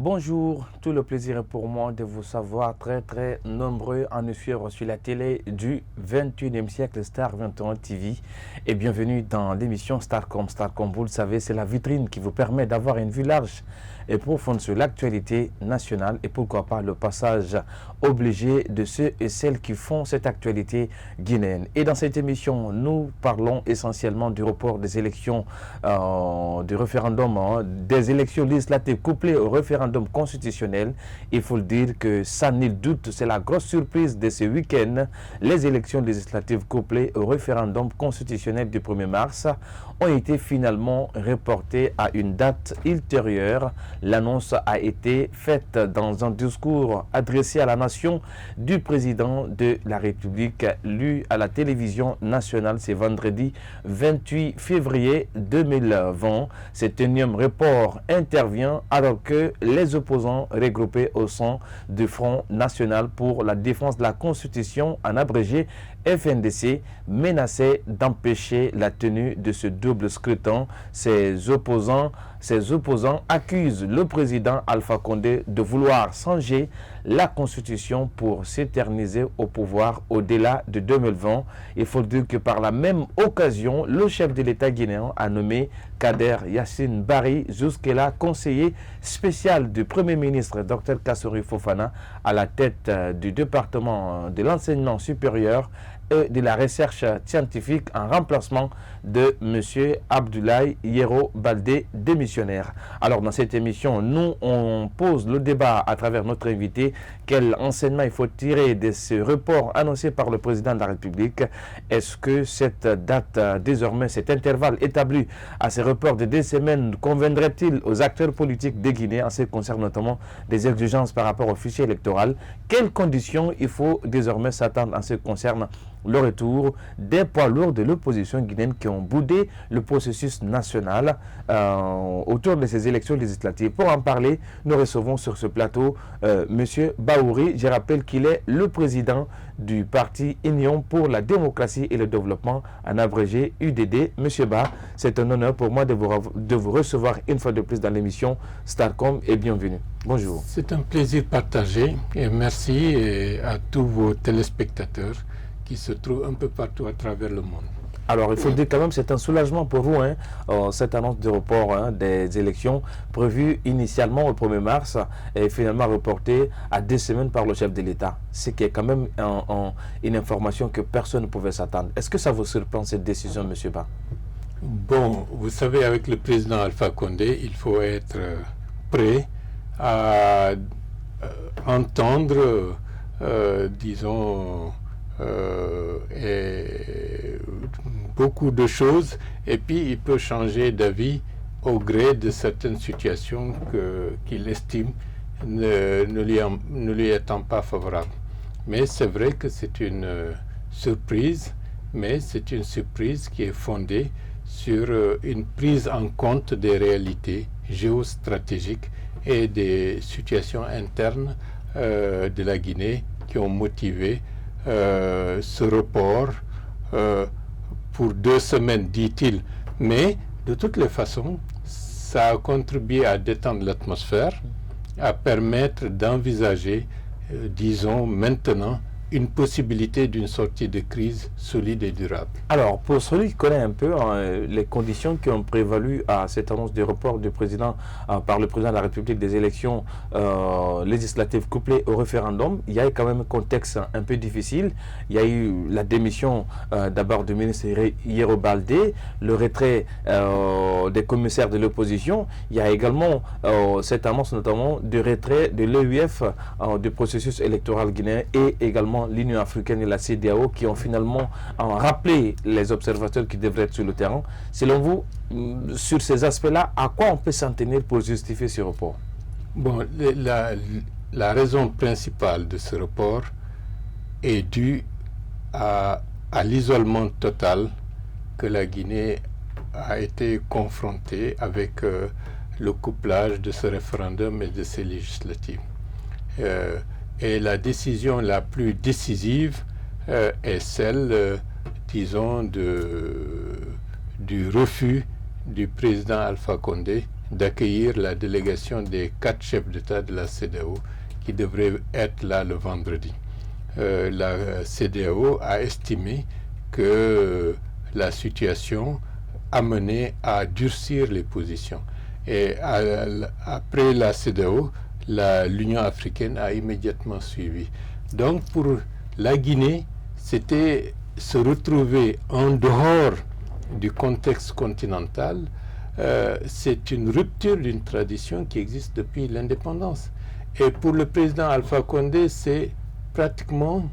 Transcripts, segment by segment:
Bonjour, tout le plaisir est pour moi de vous savoir très nombreux à nous suivre sur la télé du 21e siècle Star 21 TV et bienvenue dans l'émission Starcom. Starcom, vous le savez, c'est la vitrine qui vous permet d'avoir une vue large et profonde sur l'actualité nationale et pourquoi pas le passage obligé de ceux et celles qui font cette actualité guinéenne. Et dans cette émission, nous parlons essentiellement du report des élections, du référendum, des élections législatives couplées au référendum constitutionnel. Il faut le dire que sans nul doute, c'est la grosse surprise de ce week-end. Les élections législatives couplées au référendum constitutionnel du 1er mars ont été finalement reportées à une date ultérieure. L'annonce a été faite dans un discours adressé à la nation du président de la République, lu à la télévision nationale ce vendredi 28 février 2020. Cet énième report intervient alors que les opposants regroupés au sein du Front National pour la défense de la Constitution, en abrégé FNDC, menaçaient d'empêcher la tenue de ce double scrutin. Ces opposants accusent le président Alpha Condé de vouloir changer la Constitution pour s'éterniser au pouvoir au-delà de 2020. Il faut dire que par la même occasion, le chef de l'État guinéen a nommé Kader Yassine Barry, jusque-là conseiller spécial du Premier ministre Dr Kassory Fofana, à la tête du département de l'enseignement supérieur et de la recherche scientifique en remplacement de M. Abdoulaye Yero Baldé, démissionnaire. Alors dans cette émission, nous on pose le débat à travers notre invité. Quel enseignement il faut tirer de ce report annoncé par le président de la République? Est-ce que cette date, désormais cet intervalle établi à ce report de 2 semaines, conviendrait-il aux acteurs politiques de Guinée en ce qui concerne notamment des exigences par rapport au fichier électoral? Quelles conditions il faut désormais s'attendre en ce qui concerne le retour des poids lourds de l'opposition guinéenne qui ont boudé le processus national autour de ces élections législatives? Pour en parler, nous recevons sur ce plateau M. Bahouri. Je rappelle qu'il est le président du parti Union pour la démocratie et le développement, en abrégé UDD. M. Ba, c'est un honneur pour moi de vous recevoir une fois de plus dans l'émission Starcom et bienvenue. Bonjour. C'est un plaisir partagé et merci à tous vos téléspectateurs qui se trouvent un peu partout à travers le monde. Alors, il faut dire quand même, c'est un soulagement pour vous, cette annonce de report des élections prévues initialement au 1er mars et finalement reportée à 2 semaines par le chef de l'État. Ce qui est quand même une information que personne ne pouvait s'attendre. Est-ce que ça vous surprend, cette décision, M. Ba? Bon, vous savez, avec le président Alpha Condé, il faut être prêt à entendre, disons, beaucoup de choses, et puis il peut changer d'avis au gré de certaines situations qu'il estime ne lui étant pas favorables. Mais c'est vrai que c'est une surprise, mais c'est une surprise qui est fondée sur une prise en compte des réalités géostratégiques et des situations internes de la Guinée qui ont motivé ce report pour 2 semaines, dit-il. Mais de toutes les façons, ça a contribué à détendre l'atmosphère, à permettre d'envisager, disons maintenant, une possibilité d'une sortie de crise solide et durable. Alors, pour celui qui connaît un peu les conditions qui ont prévalu à cette annonce de report du président par le président de la République des élections législatives couplées au référendum, il y a eu quand même un contexte un peu difficile. Il y a eu la démission d'abord du ministre Yero Baldé, le retrait des commissaires de l'opposition. Il y a également cette annonce notamment de retrait de l'EUF du processus électoral guinéen et également l'Union africaine et la CEDEAO qui ont finalement rappelé les observateurs qui devraient être sur le terrain. Selon vous, sur ces aspects-là, à quoi on peut s'en tenir pour justifier ce report? Bon, la raison principale de ce report est due à l'isolement total que la Guinée a été confrontée avec le couplage de ce référendum et de ces législatives. Et la décision la plus décisive est celle, disons, du refus du président Alpha Condé d'accueillir la délégation des 4 chefs d'État de la CEDEAO qui devraient être là le vendredi. La CEDEAO a estimé que la situation a mené à durcir les positions. Et après la CEDEAO, l'Union africaine a immédiatement suivi. Donc pour la Guinée, c'était se retrouver en dehors du contexte continental. C'est une rupture d'une tradition qui existe depuis l'indépendance. Et pour le président Alpha Condé, c'est pratiquement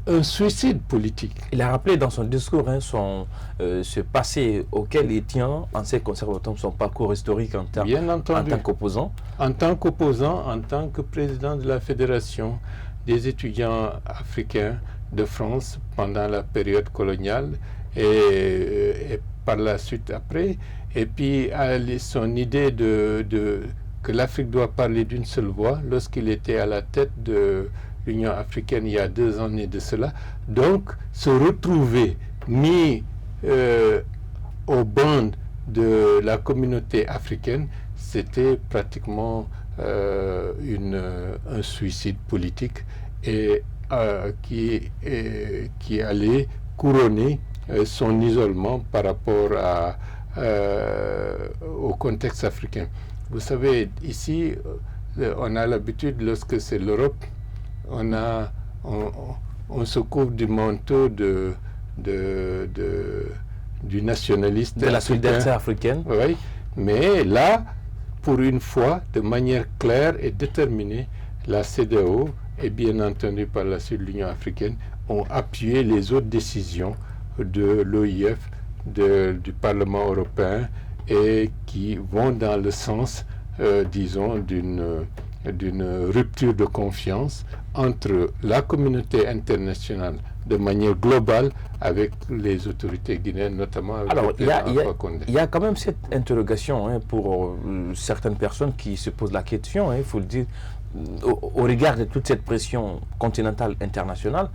un suicide politique. Il a rappelé dans son discours ce passé auquel il tient en ce qui concerne son parcours historique en tant qu'opposant. En tant qu'opposant, en tant que président de la Fédération des étudiants africains de France pendant la période coloniale et par la suite après. Et puis son idée que l'Afrique doit parler d'une seule voix lorsqu'il était à la tête de l'Union africaine il y a 2 années de cela. Donc, se retrouver mis au banc de la communauté africaine, c'était pratiquement un suicide politique et qui allait couronner son isolement par rapport au contexte africain. Vous savez, ici, on a l'habitude, lorsque c'est l'Europe, on se couvre du manteau du nationaliste de la solidarité africaine. Oui, mais là, pour une fois, de manière claire et déterminée, la CEDEAO et bien entendu par la suite l'Union africaine ont appuyé les autres décisions de l'OIF, du Parlement européen et qui vont dans le sens, disons, d'une rupture de confiance entre la communauté internationale de manière globale avec les autorités guinéennes, notamment avec le président Alpha Condé. Il y a quand même cette interrogation pour certaines personnes qui se posent la question, il faut le dire, au regard de toute cette pression continentale internationale,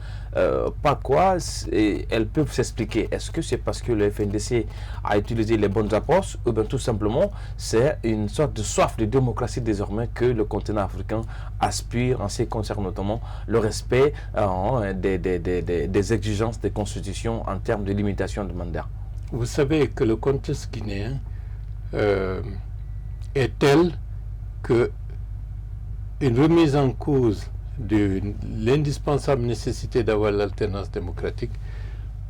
par quoi elles peuvent s'expliquer. Est-ce que c'est parce que le FNDC a utilisé les bonnes approches ou bien tout simplement c'est une sorte de soif de démocratie désormais que le continent africain aspire en ce qui concerne notamment le respect des exigences des constitutions en termes de limitation de mandat? Vous savez que le contexte guinéen est tel que une remise en cause de l'indispensable nécessité d'avoir l'alternance démocratique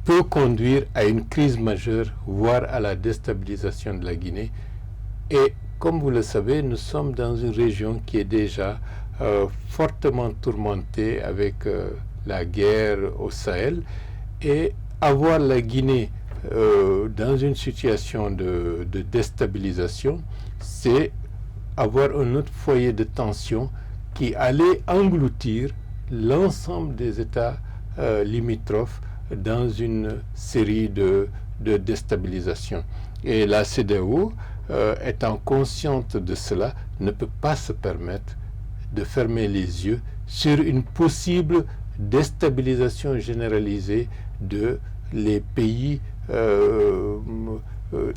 peut conduire à une crise majeure, voire à la déstabilisation de la Guinée. Et comme vous le savez, nous sommes dans une région qui est déjà fortement tourmentée avec la guerre au Sahel. Et avoir la Guinée dans une situation de déstabilisation, c'est avoir un autre foyer de tension qui allait engloutir l'ensemble des États limitrophes dans une série de déstabilisation. Et la CEDEAO, étant consciente de cela, ne peut pas se permettre de fermer les yeux sur une possible déstabilisation généralisée de les pays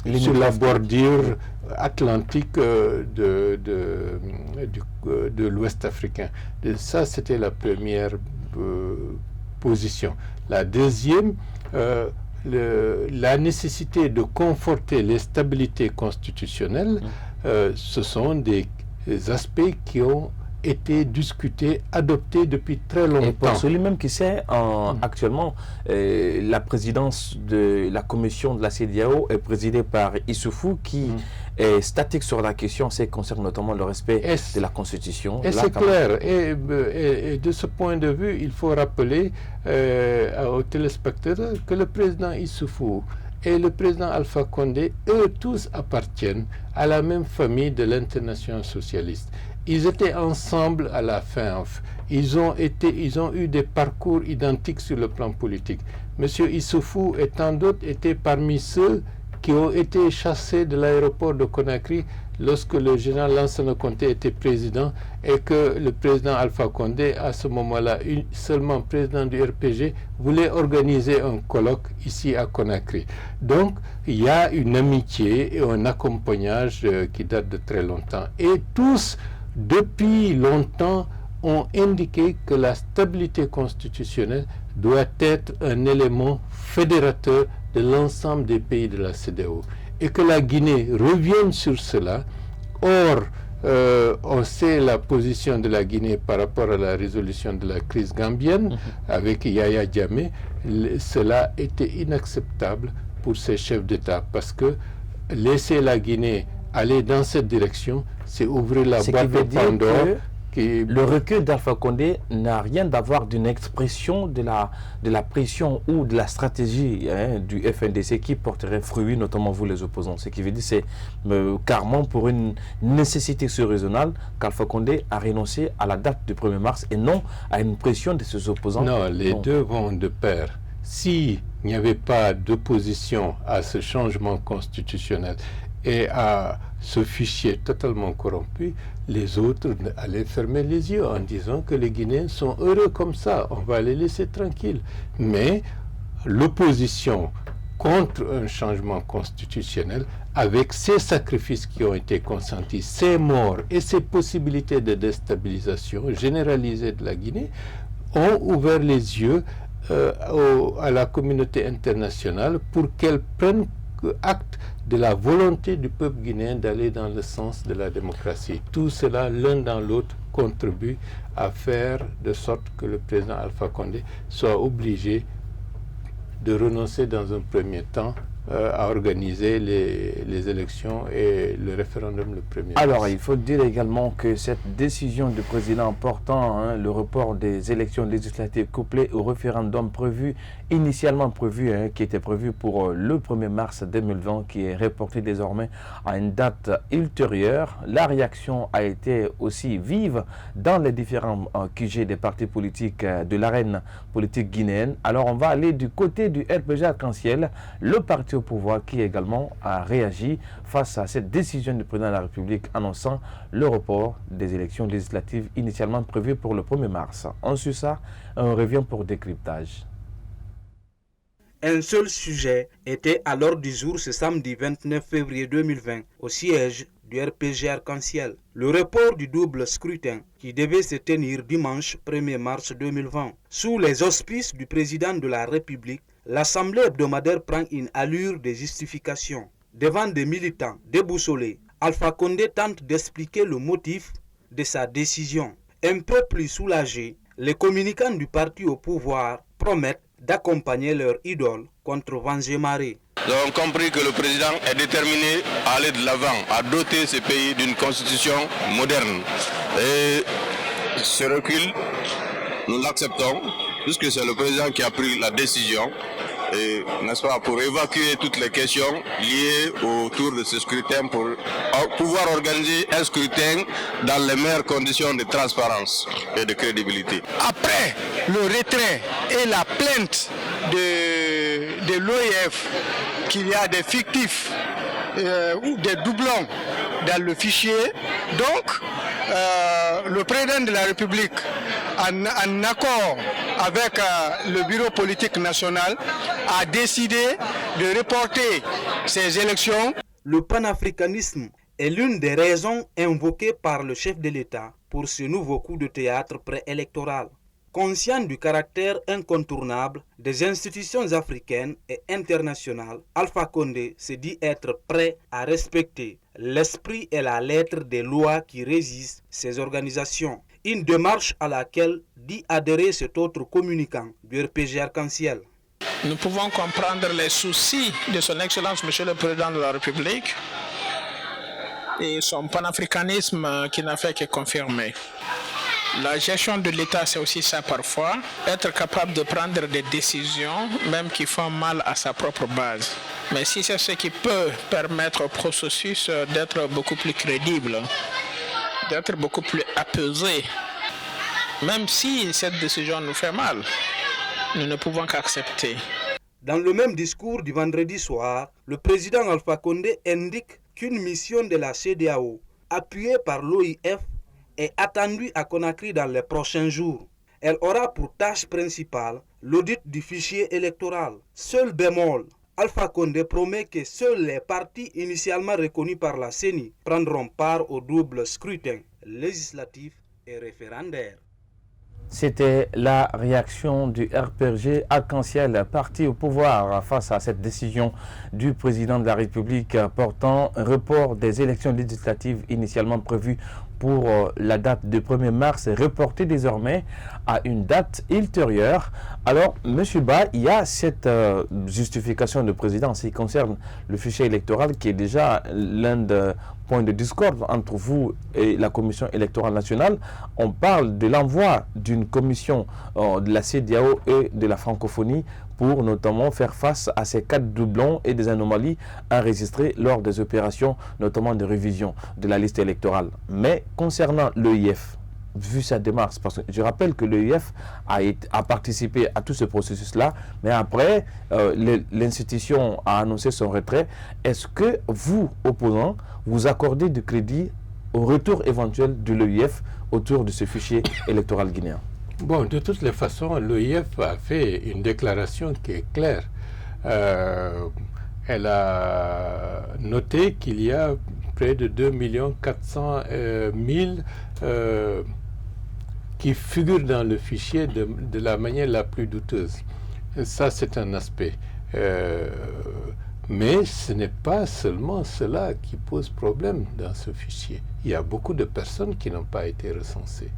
sur la bordure atlantique de l'Ouest africain. Ça, c'était la première position. La deuxième, la nécessité de conforter les stabilités constitutionnelles, ce sont des aspects qui ont été discutés, adoptés depuis très longtemps. Et pour celui-même qui sait, actuellement, la présidence de la commission de la CEDEAO est présidée par Issoufou, qui est statique sur la question, c'est concerne notamment le respect de la Constitution. Et c'est clair. Et de ce point de vue, il faut rappeler aux téléspectateurs que le président Issoufou et le président Alpha Condé, eux tous appartiennent à la même famille de l'internationale socialiste. Ils étaient ensemble à la fin. Ils ont eu des parcours identiques sur le plan politique. Monsieur Issoufou et tant d'autres étaient parmi ceux qui ont été chassés de l'aéroport de Conakry lorsque le général Lansana Conté était président et que le président Alpha Condé, à ce moment-là, seulement président du RPG, voulait organiser un colloque ici à Conakry. Donc, il y a une amitié et un accompagnage qui date de très longtemps. Et tous, depuis longtemps, ont indiqué que la stabilité constitutionnelle doit être un élément fédérateur de l'ensemble des pays de la CEDEAO et que la Guinée revienne sur cela. Or, on sait la position de la Guinée par rapport à la résolution de la crise gambienne avec Yahya Jammeh. Cela était inacceptable pour ces chefs d'État parce que laisser la Guinée aller dans cette direction, c'est ouvrir la boîte de Pandore. Le recul d'Alpha Condé n'a rien à voir d'une expression de la pression ou de la stratégie du FNDC qui porterait fruit, notamment vous les opposants. Ce qui veut dire c'est carrément pour une nécessité surraisonnable qu'Alpha Condé a renoncé à la date du 1er mars et non à une pression de ses opposants. Non, les deux vont de pair. S'il n'y avait pas d'opposition à ce changement constitutionnel et à ce fichier totalement corrompu, les autres allaient fermer les yeux en disant que les Guinéens sont heureux comme ça, on va les laisser tranquilles. Mais l'opposition contre un changement constitutionnel, avec ces sacrifices qui ont été consentis, ces morts et ces possibilités de déstabilisation généralisée de la Guinée, ont ouvert les yeux à la communauté internationale pour qu'elle prenne acte de la volonté du peuple guinéen d'aller dans le sens de la démocratie. Tout cela, l'un dans l'autre, contribue à faire de sorte que le président Alpha Condé soit obligé de renoncer dans un premier temps à organiser les élections et le référendum le 1er mars. Alors, il faut dire également que cette décision du président portant le report des élections législatives couplées au référendum initialement prévu, qui était prévu pour le 1er mars 2020, qui est reporté désormais à une date ultérieure. La réaction a été aussi vive dans les différents QG des partis politiques de l'arène politique guinéenne. Alors, on va aller du côté du RPG Arc-en-Ciel, le parti au pouvoir qui également a réagi face à cette décision du président de la République annonçant le report des élections législatives initialement prévues pour le 1er mars. Ensuite ça, on revient pour décryptage. Un seul sujet était à l'ordre du jour ce samedi 29 février 2020 au siège du RPG Arc-en-Ciel. Le report du double scrutin qui devait se tenir dimanche 1er mars 2020. Sous les auspices du président de la République, l'Assemblée hebdomadaire prend une allure de justification. Devant des militants déboussolés, Alpha Condé tente d'expliquer le motif de sa décision. Un peu plus soulagés, les communicants du parti au pouvoir promettent d'accompagner leur idole contre vents et marées. Nous avons compris que le président est déterminé à aller de l'avant, à doter ce pays d'une constitution moderne. Et ce recul, nous l'acceptons, puisque c'est le président qui a pris la décision, et, n'est-ce pas, pour évacuer toutes les questions liées autour de ce scrutin, pour pouvoir organiser un scrutin dans les meilleures conditions de transparence et de crédibilité. Après le retrait et la plainte de l'OIF qu'il y a des fictifs ou des doublons dans le fichier, donc le président de la République, en accord avec le bureau politique national, a décidé de reporter ces élections. Le panafricanisme est l'une des raisons invoquées par le chef de l'État pour ce nouveau coup de théâtre préélectoral. Conscient du caractère incontournable des institutions africaines et internationales, Alpha Condé se dit être prêt à respecter l'esprit et la lettre des lois qui régissent ces organisations. Une démarche à laquelle dit adhérer cet autre communicant du RPG Arc-en-Ciel. Nous pouvons comprendre les soucis de son Excellence Monsieur le Président de la République et son panafricanisme qui n'a fait que confirmer. La gestion de l'État, c'est aussi ça parfois, être capable de prendre des décisions, même qui font mal à sa propre base. Mais si c'est ce qui peut permettre au processus d'être beaucoup plus crédible, d'être beaucoup plus apaisé, même si cette décision nous fait mal, nous ne pouvons qu'accepter. Dans le même discours du vendredi soir, le président Alpha Condé indique qu'une mission de la CEDEAO, appuyée par l'OIF, est attendue à Conakry dans les prochains jours. Elle aura pour tâche principale l'audit du fichier électoral. Seul bémol, Alpha Condé promet que seuls les partis initialement reconnus par la CENI prendront part au double scrutin législatif et référendaire. C'était la réaction du RPG Arc-en-Ciel, parti au pouvoir face à cette décision du président de la République portant un report des élections législatives initialement prévues pour la date du 1er mars, reportée désormais à une date ultérieure. Alors, M. Ba, il y a cette justification du président en ce qui concerne le fichier électoral qui est déjà l'un des points de discorde entre vous et la Commission électorale nationale. On parle de l'envoi d'une commission de la CEDEAO et de la francophonie pour notamment faire face à ces 4 doublons et des anomalies enregistrées lors des opérations, notamment de révision de la liste électorale. Mais concernant l'EIF, vu sa démarche, parce que je rappelle que l'EIF a participé à tout ce processus-là, mais après, l'institution a annoncé son retrait. Est-ce que vous, opposants, vous accordez du crédit au retour éventuel de l'EIF autour de ce fichier électoral guinéen? Bon, de toutes les façons, l'OIF a fait une déclaration qui est claire. Elle a noté qu'il y a près de 2 400 000 qui figurent dans le fichier de la manière la plus douteuse. Ça, c'est un aspect. Mais ce n'est pas seulement cela qui pose problème dans ce fichier. Il y a beaucoup de personnes qui n'ont pas été recensées.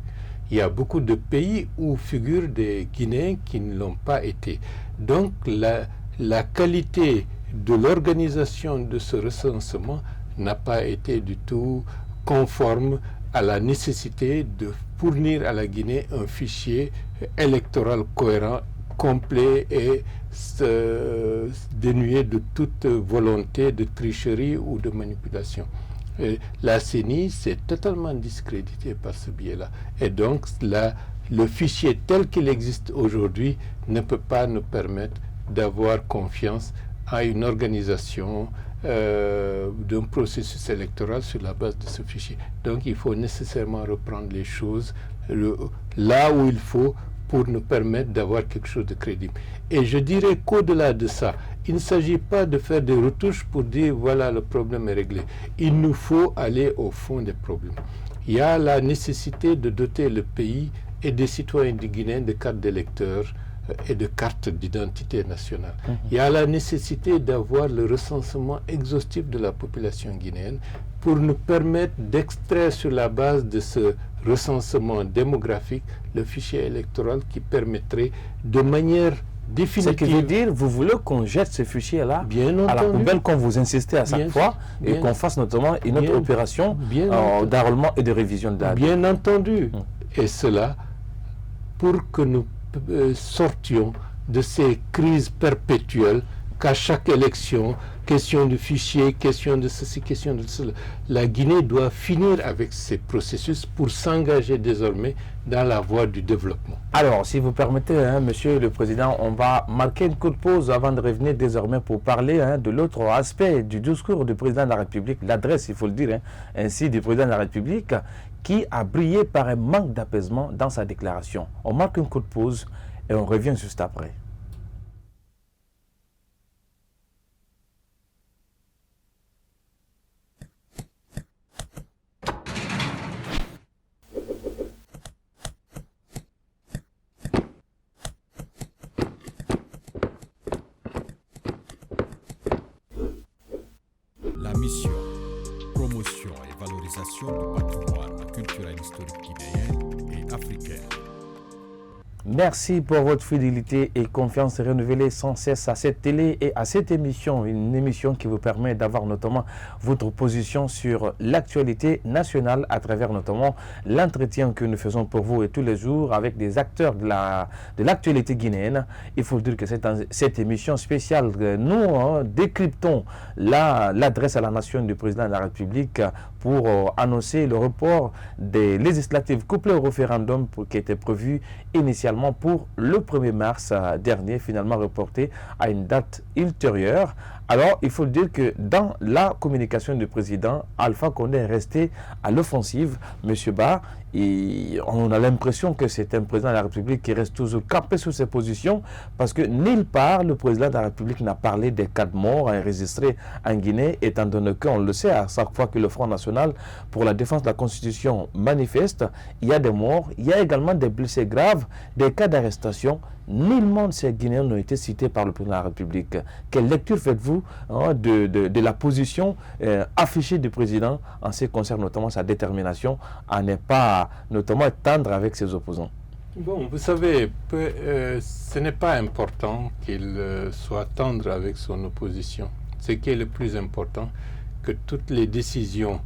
Il y a beaucoup de pays où figurent des Guinéens qui ne l'ont pas été. Donc la qualité de l'organisation de ce recensement n'a pas été du tout conforme à la nécessité de fournir à la Guinée un fichier électoral cohérent, complet et dénué de toute volonté de tricherie ou de manipulation. La CENI s'est totalement discréditée par ce biais-là. Et donc, le fichier tel qu'il existe aujourd'hui ne peut pas nous permettre d'avoir confiance à une organisation d'un processus électoral sur la base de ce fichier. Donc, il faut nécessairement reprendre les choses là où il faut pour nous permettre d'avoir quelque chose de crédible. Et je dirais qu'au-delà de ça, il ne s'agit pas de faire des retouches pour dire voilà, le problème est réglé. Il nous faut aller au fond des problèmes. Il y a la nécessité de doter le pays et des citoyens du Guinée de cartes d'électeurs et de cartes d'identité nationale. Il y a la nécessité d'avoir le recensement exhaustif de la population guinéenne pour nous permettre d'extraire sur la base de ce recensement démographique le fichier électoral qui permettrait de manière définitive... Ce qui veut dire, vous voulez qu'on jette ce fichier-là à la poubelle, qu'on vous insistez à chaque fois, et qu'on fasse notamment une autre opération d'enrôlement et de révision de date. Bien entendu. Et cela pour que nous sortions de ces crises perpétuelles qu'à chaque élection, question de fichier, question de ceci, question de cela. La Guinée doit finir avec ces processus pour s'engager désormais dans la voie du développement. Alors, si vous permettez, Monsieur le Président, on va marquer une courte pause avant de revenir désormais pour parler de l'autre aspect du discours du Président de la République, l'adresse, il faut le dire, ainsi du Président de la République, qui a brillé par un manque d'apaisement dans sa déclaration. On marque une courte pause et on revient juste après. La mission, promotion et valorisation du patrimoine culturel historique guinéen et africain. Merci pour votre fidélité et confiance renouvelée sans cesse à cette télé et à cette émission. Une émission qui vous permet d'avoir notamment votre position sur l'actualité nationale à travers notamment l'entretien que nous faisons pour vous et tous les jours avec des acteurs de l'actualité guinéenne. Il faut dire que cette émission spéciale, nous décryptons l'adresse à la nation du président de la République pour annoncer le report des législatives couplées au référendum qui était prévu initialement initialement pour le 1er mars dernier, finalement reporté à une date ultérieure. Alors, il faut dire que dans la communication du président, Alpha Condé est resté à l'offensive. Monsieur Ba, on a l'impression que c'est un président de la République qui reste toujours campé sur ses positions parce que nulle part, le président de la République n'a parlé des cas de morts enregistrés en Guinée, étant donné qu'on le sait, à chaque fois que le Front National pour la défense de la Constitution manifeste, il y a des morts, il y a également des blessés graves, des cas d'arrestation. Nullement ces Guinéens n'ont été cités par le président de la République. Quelle lecture faites-vous de la position affichée du président en ce qui concerne notamment sa détermination à ne pas notamment tendre avec ses opposants? Bon, vous savez, ce n'est pas important qu'il soit tendre avec son opposition. Ce qui est le plus important, que toutes les décisions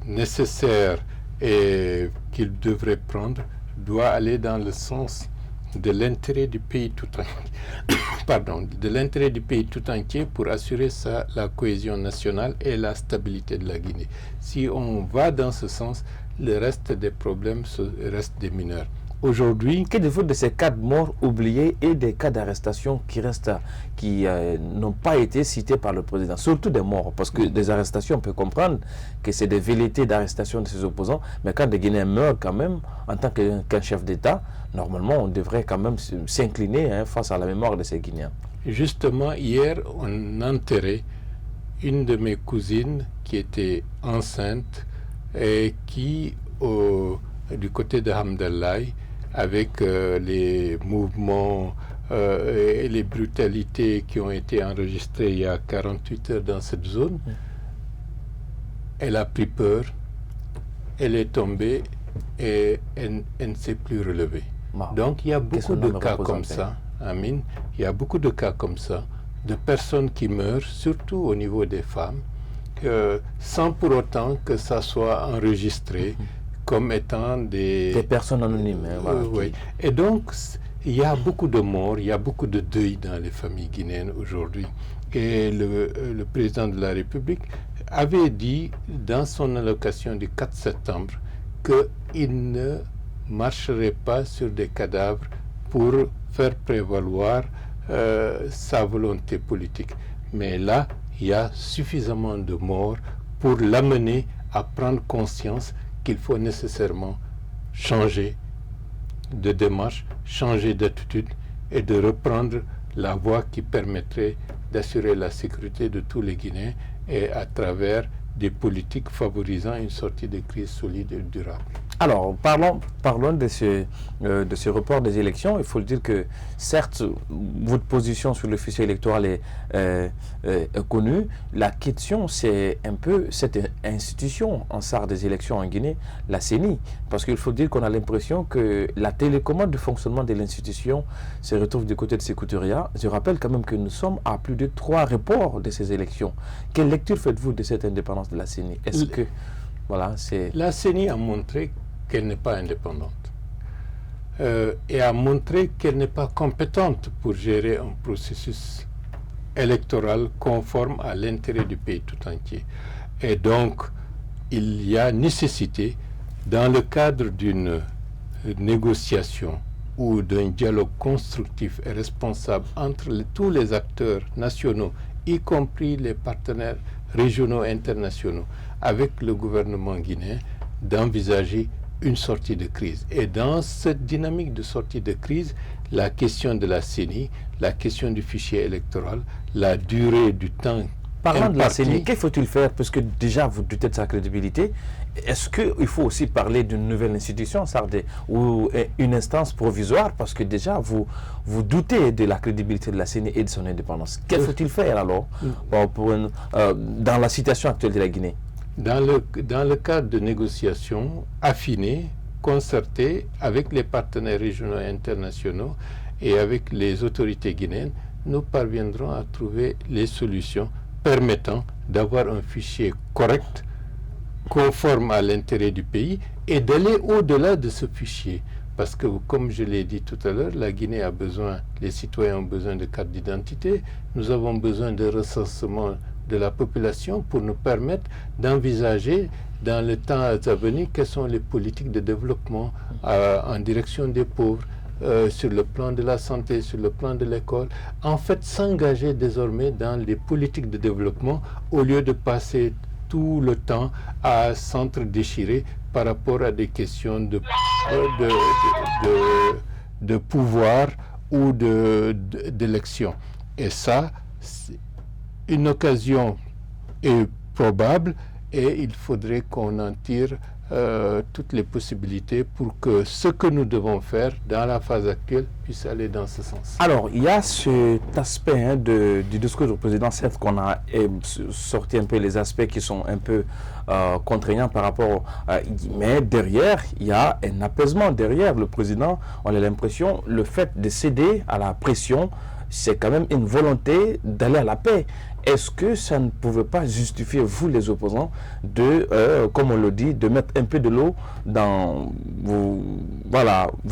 nécessaires et qu'il devrait prendre doivent aller dans le sens de l'intérêt du pays tout entier, de l'intérêt du pays tout entier pour assurer la cohésion nationale et la stabilité de la Guinée. Si on va dans ce sens, le reste des problèmes restent des mineurs. Aujourd'hui, que dites-vous de ces cas de morts oubliés et des cas d'arrestation qui n'ont pas été cités par le président, surtout des morts, parce que des arrestations, on peut comprendre que c'est des velléités d'arrestation de ses opposants, mais quand des Guinéens meurent quand même, en tant qu'un chef d'État, normalement, on devrait quand même s'incliner face à la mémoire de ces Guinéens. Justement, hier, on enterrait une de mes cousines qui était enceinte et qui, du côté de Hamdallaye, avec les mouvements et les brutalités qui ont été enregistrées il y a 48 heures dans cette zone, elle a pris peur, elle est tombée et elle ne s'est plus relevée. Wow. Donc il y a beaucoup de cas comme ça, Amine, il y a beaucoup de cas comme ça, de personnes qui meurent, surtout au niveau des femmes, sans pour autant que ça soit enregistré comme étant des personnes anonymes. Voilà, oui. Et donc, il y a beaucoup de morts, il y a beaucoup de deuil dans les familles guinéennes aujourd'hui. Et le président de la République avait dit dans son allocation du 4 septembre qu'il ne marcherait pas sur des cadavres pour faire prévaloir sa volonté politique. Mais là, il y a suffisamment de morts pour l'amener à prendre conscience qu'il faut nécessairement changer de démarche, changer d'attitude et de reprendre la voie qui permettrait d'assurer la sécurité de tous les Guinéens et à travers des politiques favorisant une sortie de crise solide et durable. Alors, parlons de ce report des élections. Il faut dire que, certes, votre position sur le fichier électoral est connue. La question, c'est un peu cette institution en charge des élections en Guinée, la CENI. Parce qu'il faut dire qu'on a l'impression que la télécommande de fonctionnement de l'institution se retrouve du côté de Sékou Touré. Je rappelle quand même que nous sommes à plus de 3 reports de ces élections. Quelle lecture faites-vous de cette indépendance de la CENI? Est-ce que, voilà, c'est... La CENI a montré qu'elle n'est pas indépendante et a montré qu'elle n'est pas compétente pour gérer un processus électoral conforme à l'intérêt du pays tout entier. Et donc, il y a nécessité, dans le cadre d'une négociation ou d'un dialogue constructif et responsable entre tous les acteurs nationaux, y compris les partenaires régionaux et internationaux, avec le gouvernement guinéen, d'envisager une sortie de crise. Et dans cette dynamique de sortie de crise, la question de la CENI, la question du fichier électoral, la durée du temps. Parlant de la CENI, qu'est-ce qu'il faut-il faire? Parce que déjà, vous doutez de sa crédibilité. Est-ce qu'il faut aussi parler d'une nouvelle institution, ou une instance provisoire? Parce que déjà, vous doutez de la crédibilité de la CENI et de son indépendance. Qu'est-ce qu'il faut-il faire alors dans la situation actuelle de la Guinée? Dans le cadre de négociations affinées, concertées avec les partenaires régionaux et internationaux et avec les autorités guinéennes, nous parviendrons à trouver les solutions permettant d'avoir un fichier correct, conforme à l'intérêt du pays et d'aller au-delà de ce fichier. Parce que, comme je l'ai dit tout à l'heure, la Guinée a besoin, les citoyens ont besoin de cartes d'identité, nous avons besoin de recensement de la population pour nous permettre d'envisager dans le temps à venir quelles sont les politiques de développement en direction des pauvres, sur le plan de la santé, sur le plan de l'école. En fait, s'engager désormais dans les politiques de développement au lieu de passer tout le temps à s'entre-déchirer par rapport à des questions de pouvoir ou d'élection. Et ça, une occasion est probable et il faudrait qu'on en tire toutes les possibilités pour que ce que nous devons faire dans la phase actuelle puisse aller dans ce sens. Alors, il y a cet aspect du discours du président, certes qu'on a sorti un peu les aspects qui sont un peu contraignants par rapport mais derrière, il y a un apaisement. Derrière le président, on a l'impression, le fait de céder à la pression, c'est quand même une volonté d'aller à la paix. Est-ce que ça ne pouvait pas justifier, vous les opposants, comme on le dit, de mettre un peu de l'eau dans vos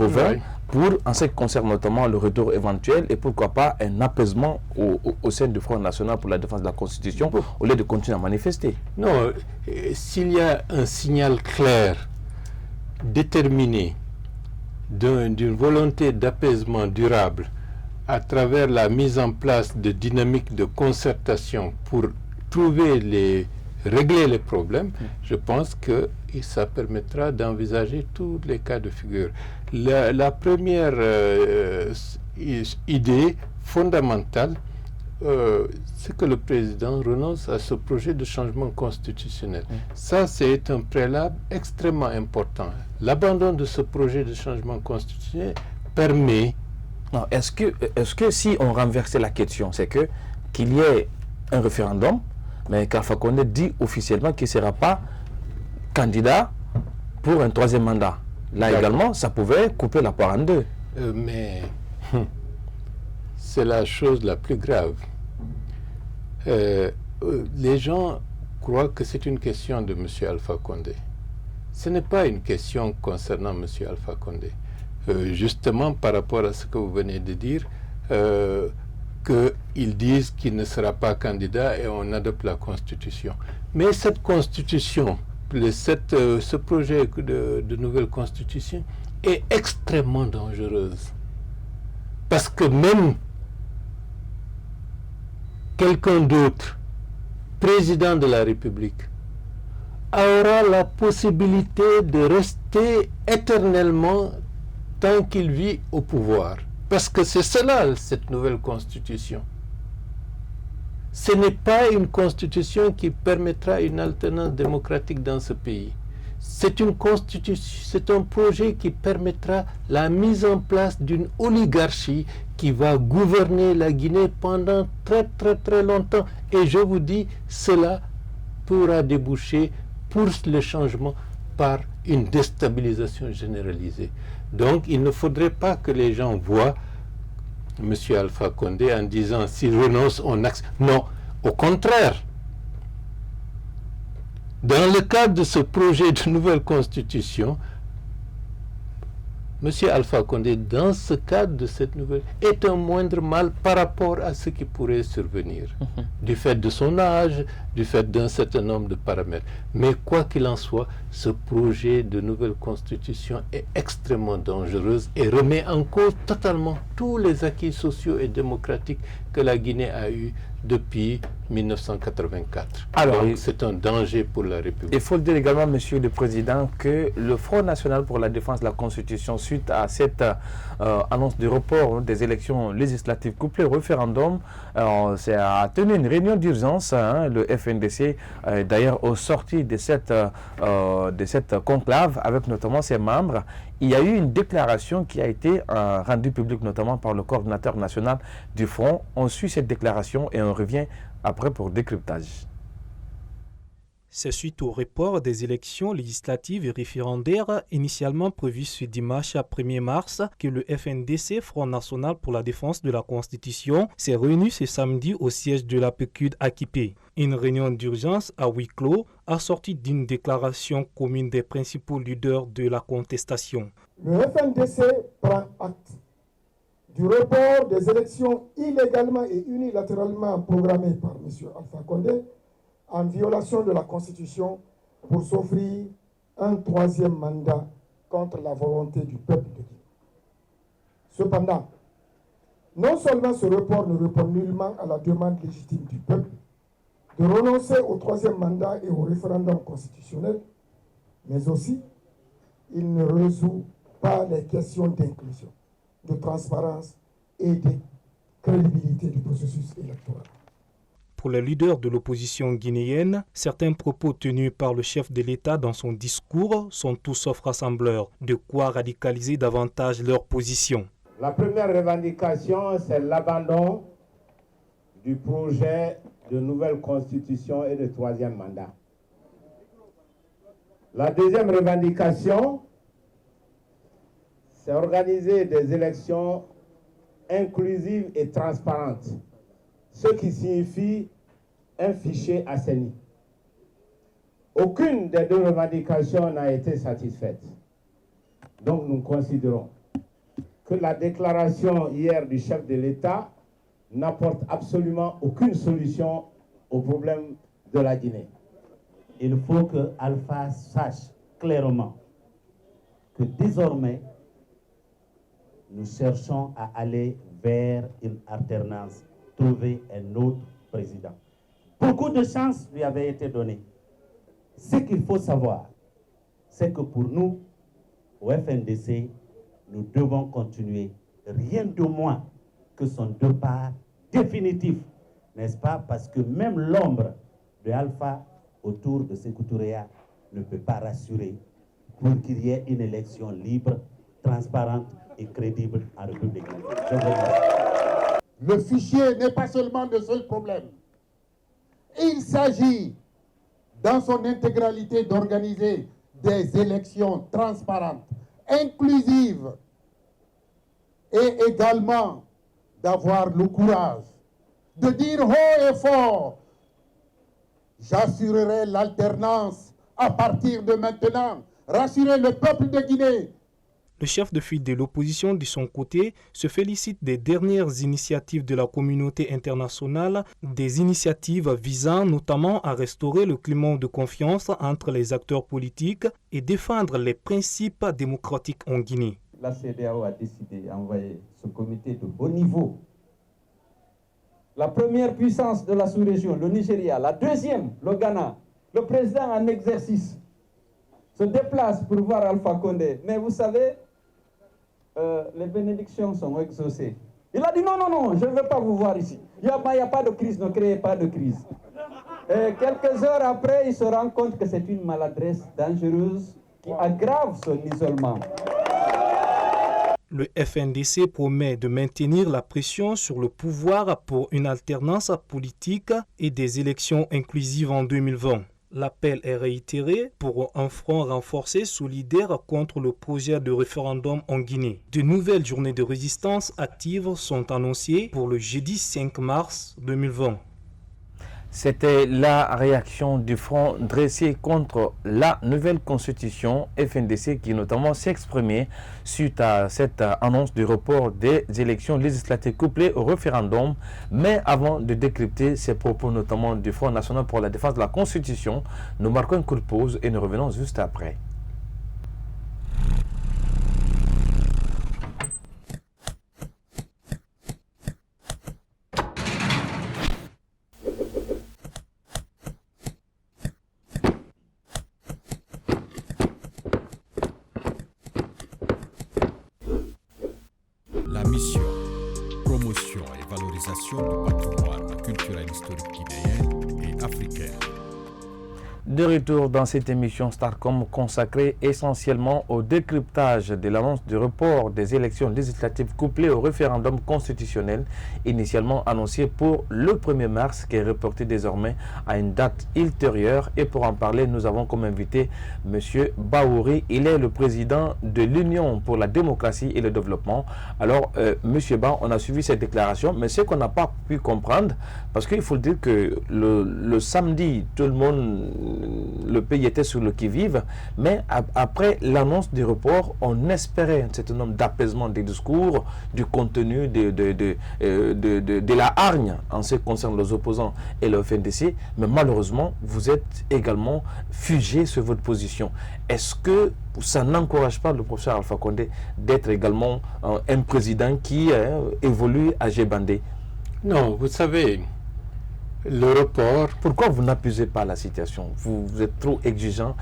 vins pour, en ce qui concerne notamment le retour éventuel et pourquoi pas un apaisement au sein du Front National pour la défense de la Constitution au lieu de continuer à manifester? Non, s'il y a un signal clair, déterminé, d'une volonté d'apaisement durable, à travers la mise en place de dynamiques de concertation pour régler les problèmes, je pense que ça permettra d'envisager tous les cas de figure. La première idée fondamentale, c'est que le président renonce à ce projet de changement constitutionnel. Ça, c'est un préalable extrêmement important. L'abandon de ce projet de changement constitutionnel permet... Non, est-ce que si on renversait la question, c'est qu'il y ait un référendum, mais qu'Alpha Condé dit officiellement qu'il ne sera pas candidat pour un troisième mandat. Là également, ça pouvait couper la poire en deux. Mais c'est la chose la plus grave. Les gens croient que c'est une question de M. Alpha Condé. Ce n'est pas une question concernant M. Alpha Condé. Justement par rapport à ce que vous venez de dire, qu'ils disent qu'il ne sera pas candidat et on adopte la Constitution. Mais cette Constitution, ce projet de nouvelle Constitution est extrêmement dangereuse. Parce que même quelqu'un d'autre, président de la République, aura la possibilité de rester éternellement tant qu'il vit au pouvoir. Parce que c'est cela, cette nouvelle constitution. Ce n'est pas une constitution qui permettra une alternance démocratique dans ce pays. C'est une constitution, c'est un projet qui permettra la mise en place d'une oligarchie qui va gouverner la Guinée pendant très très très longtemps. Et je vous dis, cela pourra déboucher pour le changement par une déstabilisation généralisée. Donc, il ne faudrait pas que les gens voient M. Alpha Condé en disant s'il renonce, on accepte. Non, au contraire. Dans le cadre de ce projet de nouvelle constitution, M. Alpha Condé, dans ce cadre de cette nouvelle, est un moindre mal par rapport à ce qui pourrait survenir, du fait de son âge, du fait d'un certain nombre de paramètres. Mais quoi qu'il en soit, ce projet de nouvelle constitution est extrêmement dangereux et remet en cause totalement tous les acquis sociaux et démocratiques que la Guinée a eus depuis 1984. Alors, donc c'est un danger pour la République. Il faut le dire également, Monsieur le Président, que le Front National pour la défense de la Constitution, suite à cette annonce du report des élections législatives couplées au référendum, a tenu une réunion d'urgence, le FNDC, d'ailleurs au sorti de cette conclave, avec notamment ses membres. Il y a eu une déclaration qui a été rendue publique notamment par le coordinateur national du Front. On suit cette déclaration et on revient après pour décryptage. C'est suite au report des élections législatives et référendaires initialement prévues ce dimanche 1er mars que le FNDC, Front National pour la défense de la Constitution, s'est réuni ce samedi au siège de la PQD à Kipé. Une réunion d'urgence à huis clos assortie d'une déclaration commune des principaux leaders de la contestation. Le FNDC prend acte du report des élections illégalement et unilatéralement programmées par M. Alpha Condé en violation de la Constitution pour s'offrir un troisième mandat contre la volonté du peuple de Guinée. Cependant, non seulement ce report ne répond nullement à la demande légitime du peuple de renoncer au troisième mandat et au référendum constitutionnel, mais aussi il ne résout pas les questions d'inclusion, de transparence et de crédibilité du processus électoral. Pour les leaders de l'opposition guinéenne, certains propos tenus par le chef de l'État dans son discours sont tout sauf rassembleurs, de quoi radicaliser davantage leur position. La première revendication, c'est l'abandon du projet de nouvelle constitution et de troisième mandat. La deuxième revendication, c'est organiser des élections inclusives et transparentes, ce qui signifie un fichier assaini. Aucune des deux revendications n'a été satisfaite. Donc nous considérons que la déclaration hier du chef de l'État n'apporte absolument aucune solution au problème de la Guinée. Il faut que Alpha sache clairement que désormais, nous cherchons à aller vers une alternance, trouver un autre président. Beaucoup de chances lui avaient été données. Ce qu'il faut savoir, c'est que pour nous, au FNDC, nous devons continuer, rien de moins que son départ définitif, n'est-ce pas? Parce que même l'ombre de Alpha autour de Sékou Touré ne peut pas rassurer pour qu'il y ait une élection libre, transparente et crédible en République. Le fichier n'est pas seulement le seul problème. Il s'agit, dans son intégralité, d'organiser des élections transparentes, inclusives, et également d'avoir le courage de dire haut et fort: j'assurerai l'alternance à partir de maintenant, rassurer le peuple de Guinée. Le chef de file de l'opposition, de son côté, se félicite des dernières initiatives de la communauté internationale, des initiatives visant notamment à restaurer le climat de confiance entre les acteurs politiques et défendre les principes démocratiques en Guinée. La CEDEAO a décidé d'envoyer ce comité de haut niveau. La première puissance de la sous-région, le Nigeria, la deuxième, le Ghana, le président en exercice se déplace pour voir Alpha Condé. Mais vous savez, les bénédictions sont exaucées. Il a dit non, je ne veux pas vous voir ici. Il n'y a pas de crise, ne créez pas de crise. Et quelques heures après, il se rend compte que c'est une maladresse dangereuse qui aggrave son isolement. Le FNDC promet de maintenir la pression sur le pouvoir pour une alternance politique et des élections inclusives en 2020. L'appel est réitéré pour un front renforcé solidaire contre le projet de référendum en Guinée. De nouvelles journées de résistance actives sont annoncées pour le jeudi 5 mars 2020. C'était la réaction du front dressé contre la nouvelle constitution FNDC qui notamment s'est exprimé suite à cette annonce du report des élections législatives couplées au référendum. Mais avant de décrypter ces propos notamment du Front national pour la défense de la constitution, nous marquons une courte pause et nous revenons juste après. La mission, promotion et valorisation du patrimoine culturel historique guinéen et africain. De retour dans cette émission Starcom consacrée essentiellement au décryptage de l'annonce du report des élections législatives couplées au référendum constitutionnel initialement annoncé pour le 1er mars qui est reporté désormais à une date ultérieure. Et pour en parler, nous avons comme invité M. Bahouri. Il est le président de l'Union pour la démocratie et le développement. Alors, M. Ba, on a suivi cette déclaration, mais ce qu'on n'a pas pu comprendre, parce qu'il faut dire que le samedi, tout le monde le pays était sur le qui-vive, mais après l'annonce du report, on espérait un certain nombre d'apaisements des discours, du contenu de la hargne en ce qui concerne les opposants et le FNDC, mais malheureusement, vous êtes également figé sur votre position. Est-ce que ça n'encourage pas le professeur Alpha Condé d'être également un président qui évolue à Djebandé? Non, vous savez, le report... Pourquoi vous n'appuyez pas la situation? Vous êtes trop exigeant.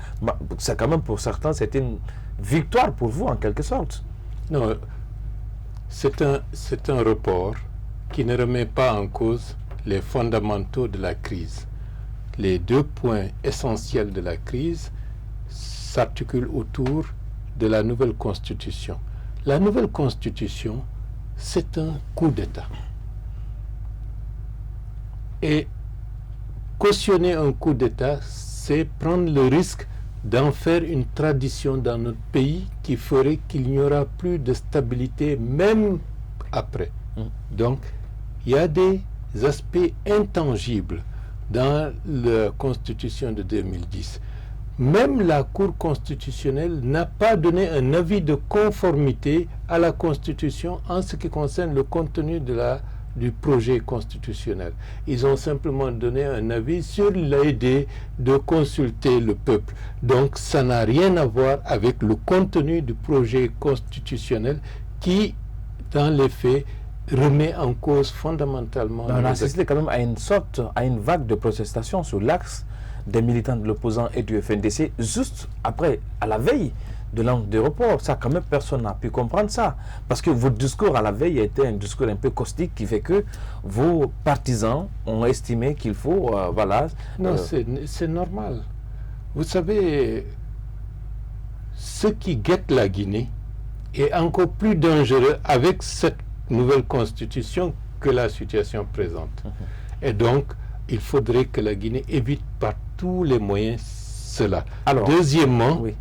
C'est quand même pour certains, c'est une victoire pour vous en quelque sorte. Non, c'est un report qui ne remet pas en cause les fondamentaux de la crise. Les deux points essentiels de la crise s'articulent autour de la nouvelle constitution. La nouvelle constitution, c'est un coup d'État. Et cautionner un coup d'État, c'est prendre le risque d'en faire une tradition dans notre pays qui ferait qu'il n'y aura plus de stabilité même après. Donc, il y a des aspects intangibles dans la Constitution de 2010. Même la Cour constitutionnelle n'a pas donné un avis de conformité à la Constitution en ce qui concerne le contenu du projet constitutionnel. Ils ont simplement donné un avis sur l'idée de consulter le peuple. Donc, ça n'a rien à voir avec le contenu du projet constitutionnel qui, dans les faits, remet en cause fondamentalement... On a assisté quand même à une vague de protestation sur l'axe des militants de l'opposant et du FNDC, juste après, à la veille de l'annonce du report. Ça, quand même, personne n'a pu comprendre ça. Parce que votre discours à la veille était un discours un peu caustique qui fait que vos partisans ont estimé qu'il faut, voilà... Non, c'est normal. Vous savez, ce qui guette la Guinée est encore plus dangereux avec cette nouvelle constitution que la situation présente. Et donc, il faudrait que la Guinée évite par tous les moyens cela. Alors, deuxièmement, oui.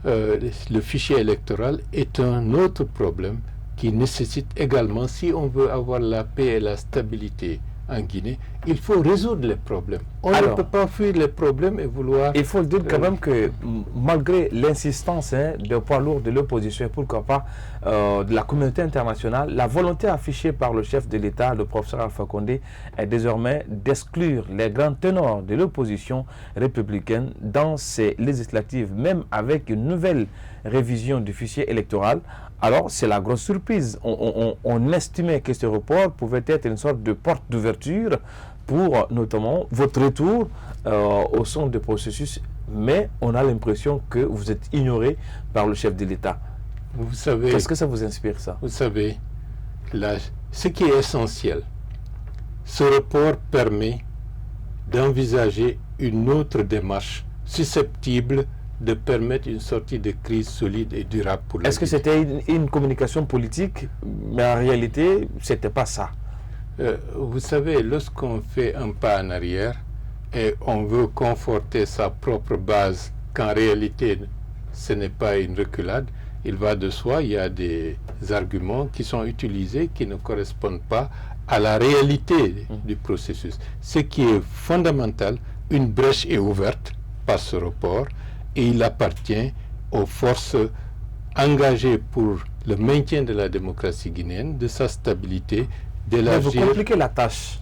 Le fichier électoral est un autre problème qui nécessite également, si on veut avoir la paix et la stabilité en Guinée, il faut résoudre les problèmes. On ne peut pas fuir les problèmes et vouloir... Il faut dire quand même que malgré l'insistance des poids lourds de l'opposition et pourquoi pas de la communauté internationale, la volonté affichée par le chef de l'État, le professeur Alpha Condé, est désormais d'exclure les grands ténors de l'opposition républicaine dans ces législatives, même avec une nouvelle révision du fichier électoral. Alors, c'est la grosse surprise. On estimait que ce report pouvait être une sorte de porte d'ouverture pour notamment votre retour au centre du processus, mais on a l'impression que vous êtes ignoré par le chef de l'État. Vous savez... Qu'est-ce que ça vous inspire, ça? Vous savez, ce qui est essentiel, ce report permet d'envisager une autre démarche susceptible de permettre une sortie de crise solide et durable pour la Guinée. Est-ce que c'était une communication politique, mais en réalité, ce n'était pas ça? Vous savez, lorsqu'on fait un pas en arrière et on veut conforter sa propre base, qu'en réalité, ce n'est pas une reculade, il va de soi, il y a des arguments qui sont utilisés qui ne correspondent pas à la réalité du processus. Ce qui est fondamental, une brèche est ouverte par ce report, et il appartient aux forces engagées pour le maintien de la démocratie guinéenne, de sa stabilité, d'élargir... Vous compliquez la tâche,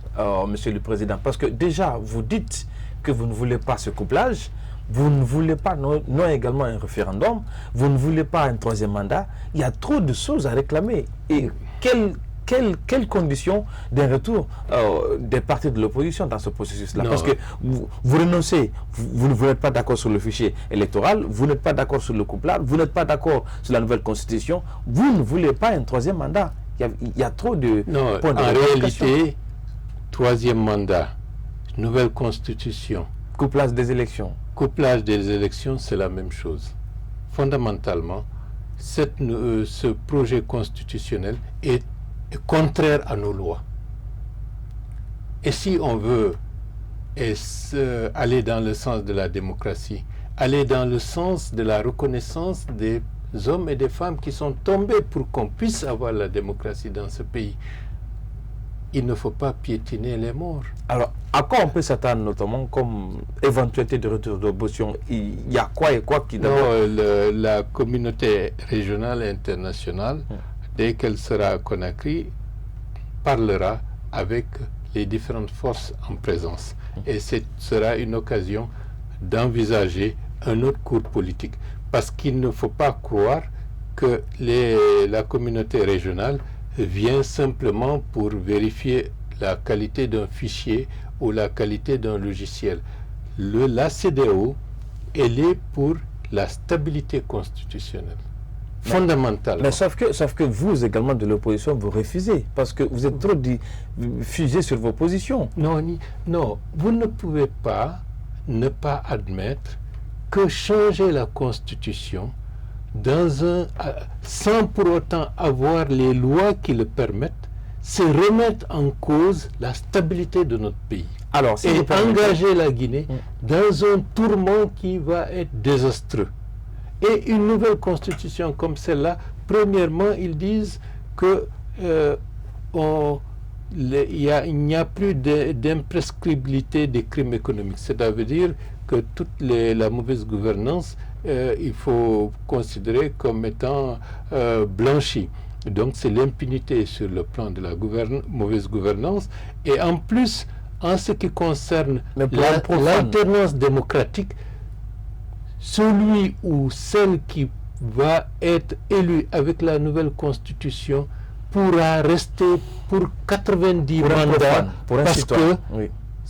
Monsieur le Président, parce que déjà, vous dites que vous ne voulez pas ce couplage, vous ne voulez pas non également un référendum, vous ne voulez pas un troisième mandat. Il y a trop de choses à réclamer. Et quelles conditions d'un retour des partis de l'opposition dans ce processus-là? Parce que vous renoncez, vous n'êtes pas d'accord sur le fichier électoral, vous n'êtes pas d'accord sur le couplage, vous n'êtes pas d'accord sur la nouvelle constitution, vous ne voulez pas un troisième mandat. Il y a trop de points de réalité, troisième mandat, nouvelle constitution. Couplage des élections. Couplage des élections, c'est la même chose. Fondamentalement, ce projet constitutionnel est contraire à nos lois. Et si on veut aller dans le sens de la démocratie, aller dans le sens de la reconnaissance des hommes et des femmes qui sont tombés pour qu'on puisse avoir la démocratie dans ce pays, il ne faut pas piétiner les morts. Alors, à quoi on peut s'attendre notamment comme éventualité de retour d'opposition? Il y a quoi et quoi qui d'abord... La communauté régionale et internationale, dès qu'elle sera à Conakry, parlera avec les différentes forces en présence. Et ce sera une occasion d'envisager un autre cours politique. Parce qu'il ne faut pas croire que la communauté régionale vient simplement pour vérifier la qualité d'un fichier ou la qualité d'un logiciel. La CEDEAO, elle est pour la stabilité constitutionnelle. Fondamentale. Mais sauf que vous également de l'opposition, vous refusez parce que vous êtes trop fusés sur vos positions. Non, vous ne pouvez pas ne pas admettre que changer la Constitution sans pour autant avoir les lois qui le permettent, c'est remettre en cause la stabilité de notre pays. Alors, si et engager la Guinée dans un tourment qui va être désastreux. Et une nouvelle constitution comme celle-là, premièrement, ils disent que il n'y a plus d'imprescriptibilité des crimes économiques. C'est-à-dire que toute la mauvaise gouvernance, il faut considérer comme étant blanchie. Donc c'est l'impunité sur le plan de la mauvaise gouvernance. Et en plus, en ce qui concerne l'alternance démocratique, celui ou celle qui va être élu avec la nouvelle constitution pourra rester pour 90 mandats parce que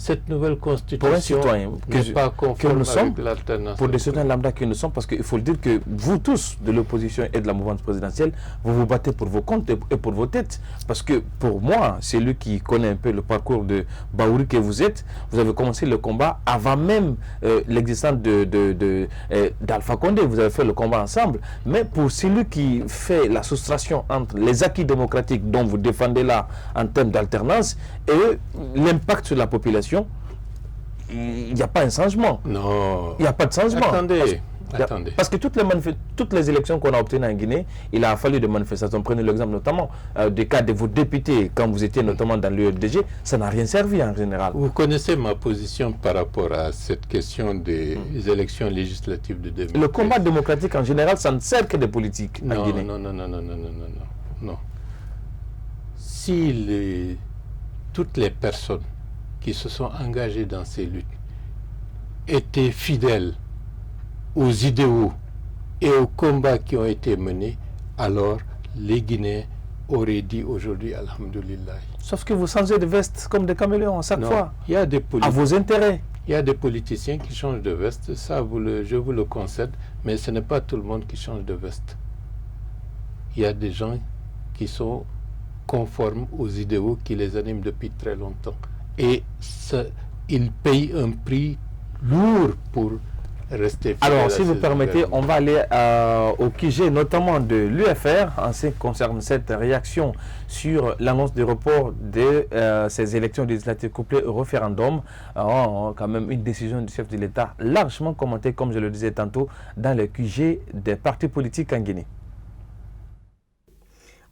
cette nouvelle constitution n'est pas conforme avec l'alternance. Pour des citoyens lambda que nous sommes, parce qu'il faut le dire que vous tous, de l'opposition et de la mouvance présidentielle, vous vous battez pour vos comptes et pour vos têtes. Parce que pour moi, c'est lui qui connaît un peu le parcours de Baouri que vous êtes. Vous avez commencé le combat avant même l'existence d'Alpha Condé. Vous avez fait le combat ensemble. Mais pour celui qui fait la soustraction entre les acquis démocratiques dont vous défendez là en termes d'alternance et l'impact sur la population, il n'y a pas un changement. Non. Il n'y a pas de changement. Attendez. Parce que toutes les élections qu'on a obtenues en Guinée, il a fallu des manifestations. Prenez l'exemple notamment des cas de vos députés, quand vous étiez notamment dans l'UFDG, ça n'a rien servi en général. Vous connaissez ma position par rapport à cette question des élections législatives de 2013. Le combat démocratique en général, ça ne sert que des politiques en Guinée. Non. Si toutes les personnes qui se sont engagés dans ces luttes étaient fidèles aux idéaux et aux combats qui ont été menés, alors les Guinéens auraient dit aujourd'hui Alhamdulillah. Sauf que vous changez de veste comme des caméléons à chaque fois. Il y a des à vos intérêts. Il y a des politiciens qui changent de veste, ça je vous le concède, mais ce n'est pas tout le monde qui change de veste. Il y a des gens qui sont conformes aux idéaux qui les animent depuis très longtemps. Et ils payent un prix lourd pour rester fidèles. Alors, si vous permettez, on va aller au QG, notamment de l'UFR, en ce qui concerne cette réaction sur l'annonce du report de ces élections législatives couplées au référendum. Quand même une décision du chef de l'État largement commentée, comme je le disais tantôt, dans le QG des partis politiques en Guinée.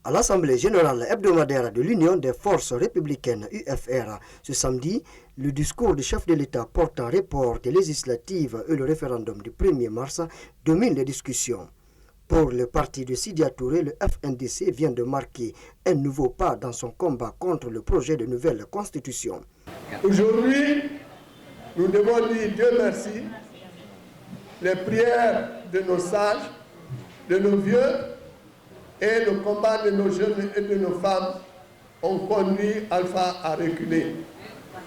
À l'Assemblée générale hebdomadaire de l'Union des forces républicaines UFR, ce samedi, le discours du chef de l'État portant report des législatives et le référendum du 1er mars domine les discussions. Pour le parti de Sidya Touré, le FNDC vient de marquer un nouveau pas dans son combat contre le projet de nouvelle constitution. Aujourd'hui, nous devons dire Dieu merci. Les prières de nos sages, de nos vieux, et le combat de nos jeunes et de nos femmes ont conduit Alpha à reculer.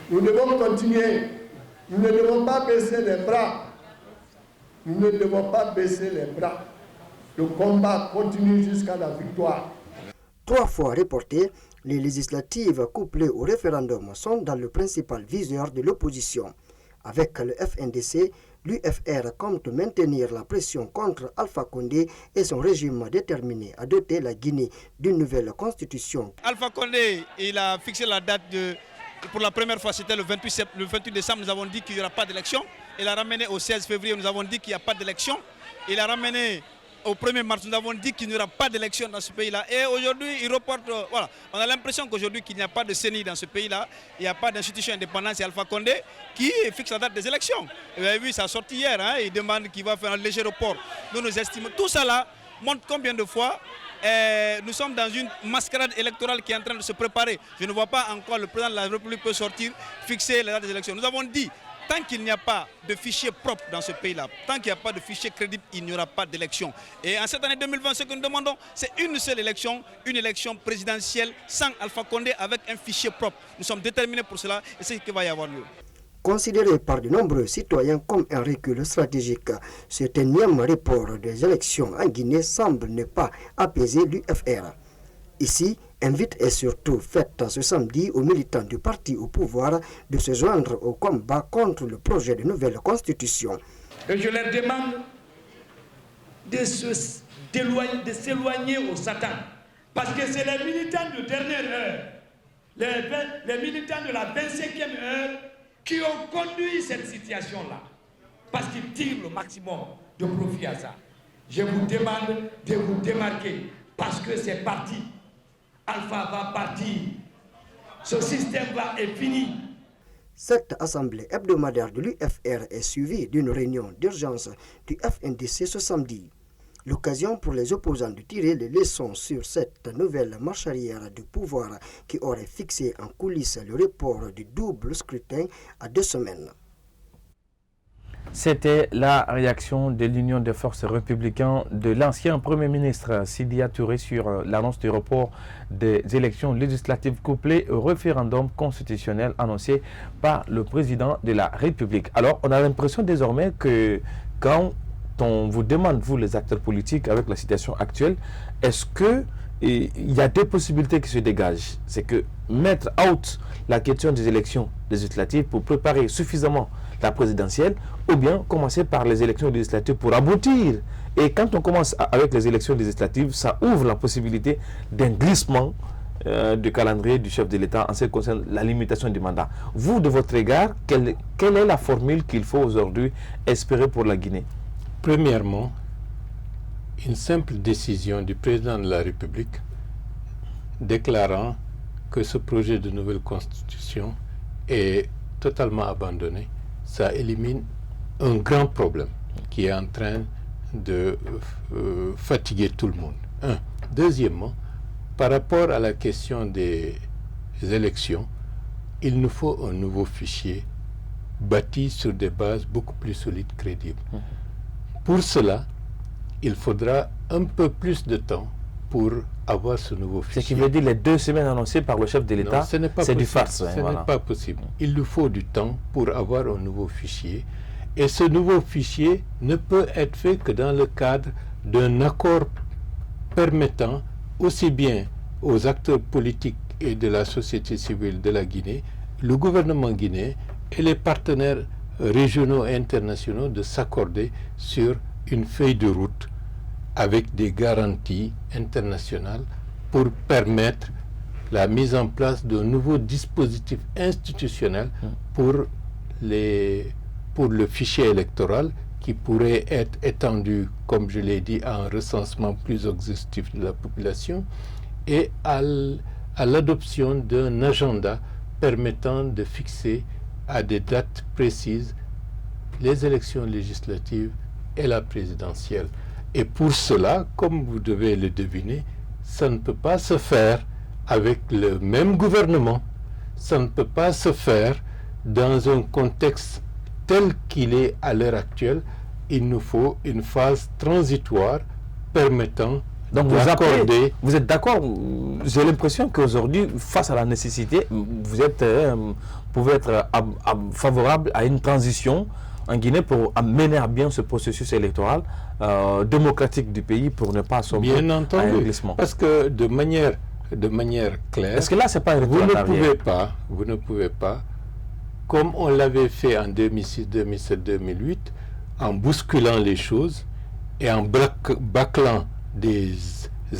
Nous devons continuer. Nous ne devons pas baisser les bras. Nous ne devons pas baisser les bras. Le combat continue jusqu'à la victoire. 3 fois reportées, les législatives couplées au référendum sont dans le principal viseur de l'opposition. Avec le FNDC, l'UFR compte maintenir la pression contre Alpha Condé et son régime déterminé à doter la Guinée d'une nouvelle constitution. Alpha Condé, il a fixé la date pour la première fois, c'était le 28 décembre, nous avons dit qu'il n'y aura pas d'élection. Il a ramené au 16 février, nous avons dit qu'il n'y a pas d'élection. Il a ramené au 1er mars, nous avons dit qu'il n'y aura pas d'élection dans ce pays-là. Et aujourd'hui, ils reportent. Voilà. On a l'impression qu'aujourd'hui, qu'il n'y a pas de CENI dans ce pays-là. Il n'y a pas d'institution indépendante. C'est Alpha Condé qui fixe la date des élections. Et vous avez vu, ça a sorti hier. Il demande qu'il va faire un léger report. Nous estimons. Tout ça là montre combien de fois nous sommes dans une mascarade électorale qui est en train de se préparer. Je ne vois pas encore le président de la République peut sortir, fixer la date des élections. Nous avons dit, tant qu'il n'y a pas de fichier propre dans ce pays-là, tant qu'il n'y a pas de fichier crédible, il n'y aura pas d'élection. Et en cette année 2020, ce que nous demandons, c'est une seule élection, une élection présidentielle sans Alpha Condé avec un fichier propre. Nous sommes déterminés pour cela et c'est ce qui va y avoir lieu. Considéré par de nombreux citoyens comme un recul stratégique, cet énième report des élections en Guinée semble ne pas apaiser l'UFR. Ici, invite est surtout faite ce samedi aux militants du parti au pouvoir de se joindre au combat contre le projet de nouvelle constitution. Et je leur demande de s'éloigner au Satan. Parce que c'est les militants de dernière heure, les militants de la 25e heure qui ont conduit cette situation-là. Parce qu'ils tirent le maximum de profit à ça. Je vous demande de vous démarquer parce que c'est parti. Alpha va partir. Ce système-là est fini. Cette assemblée hebdomadaire de l'UFR est suivie d'une réunion d'urgence du FNDC ce samedi. L'occasion pour les opposants de tirer les leçons sur cette nouvelle marche arrière du pouvoir qui aurait fixé en coulisses le report du double scrutin à 2 semaines. C'était la réaction de l'Union des forces républicaines de l'ancien Premier ministre Sidya Touré sur l'annonce du report des élections législatives couplées au référendum constitutionnel annoncé par le président de la République. Alors, on a l'impression désormais que quand on vous demande, vous les acteurs politiques, avec la situation actuelle, est-ce que il y a deux possibilités qui se dégagent? C'est que mettre out la question des élections législatives pour préparer suffisamment la présidentielle, ou bien commencer par les élections législatives pour aboutir. Et quand on commence avec les élections législatives, ça ouvre la possibilité d'un glissement du calendrier du chef de l'État en ce qui concerne la limitation du mandat. Vous, de votre égard, quelle est la formule qu'il faut aujourd'hui espérer pour la Guinée? Premièrement, une simple décision du président de la République déclarant que ce projet de nouvelle constitution est totalement abandonné, ça élimine un grand problème qui est en train de fatiguer tout le monde. Deuxièmement, par rapport à la question des élections, il nous faut un nouveau fichier bâti sur des bases beaucoup plus solides, crédibles. Pour cela, il faudra un peu plus de temps pour avoir ce nouveau fichier. Ce qui veut dire les 2 semaines annoncées par le chef de l'État, c'est du farce. Ce n'est pas possible. Il nous faut du temps pour avoir un nouveau fichier. Et ce nouveau fichier ne peut être fait que dans le cadre d'un accord permettant aussi bien aux acteurs politiques et de la société civile de la Guinée, le gouvernement guinéen et les partenaires régionaux et internationaux de s'accorder sur une feuille de route avec des garanties internationales pour permettre la mise en place d'un nouveau dispositif institutionnel pour le fichier électoral qui pourrait être étendu, comme je l'ai dit, à un recensement plus exhaustif de la population et à l'adoption d'un agenda permettant de fixer à des dates précises les élections législatives et la présidentielle. Et pour cela, comme vous devez le deviner, ça ne peut pas se faire avec le même gouvernement. Ça ne peut pas se faire dans un contexte tel qu'il est à l'heure actuelle. Il nous faut une phase transitoire permettant d'accorder. Vous êtes d'accord? J'ai l'impression qu'aujourd'hui, face à la nécessité, vous pouvez être favorable à une transition en Guinée pour mener à bien ce processus électoral démocratique du pays pour ne pas sombrer à un glissement. Parce que de manière claire, parce que là, c'est pas un vous ne pouvez pas, comme on l'avait fait en 2006, 2007, 2008, en bousculant les choses et en bâclant des